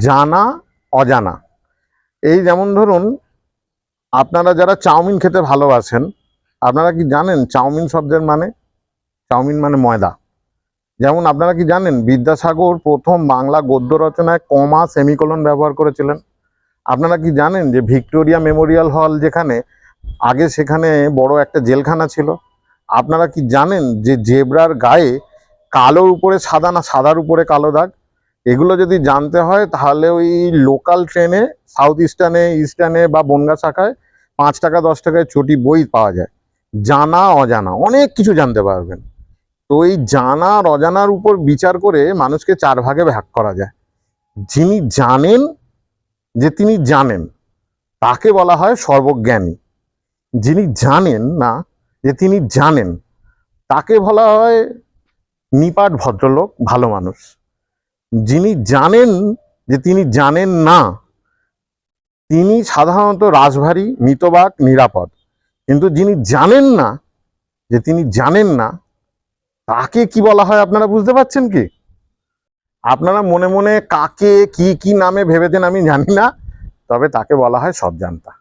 জানা অজানা। এই যেমন ধরুন, আপনারা যারা চাউমিন খেতে ভালোবাসেন, আপনারা কি জানেন চাউমিন শব্দের মানে? চাউমিন মানে ময়দা। যেমন আপনারা কি জানেন বিদ্যাসাগর প্রথম বাংলা গদ্য রচনায় কমা সেমিকোলন ব্যবহার করেছিলেন? আপনারা কি জানেন যে ভিক্টোরিয়া মেমোরিয়াল হল যেখানে আগে, সেখানে বড় একটা জেলখানা ছিল? আপনারা কি জানেন যে জেব্রার গায়ে কালোর উপরে সাদা না সাদার উপরে কালো দাগ? এগুলো যদি জানতে হয় তাহলে ওই লোকাল ট্রেনে সাউথ ইস্টার্নে বা বনগাঁ শাখায় 5 টাকা 10 টাকায় চটি বই পাওয়া যায়। জানা অজানা অনেক কিছু জানতে পারবেন। তো এই জানা আর অজানার উপর বিচার করে মানুষকে 4 ভাগে ভাগ করা যায়। যিনি জানেন যে তিনি জানেন, তাকে বলা হয় সর্বজ্ঞানী। যিনি জানেন না যে তিনি জানেন, তাকে বলা হয় নিপাট ভদ্রলোক, ভালো মানুষ। যিনি জানেন যে তিনি জানেন না, তিনি সাধারণত রাশভারী, মিতবাক, নিরাপদ। কিন্তু যিনি জানেন না যে তিনি জানেন না, তাকে কি বলা হয় আপনারা বুঝতে পারছেন কি? আপনারা মনে মনে কাকে কি কি নামে ভেবেছেন আমি জানি না, তবে তাকে বলা হয় সব জানতা।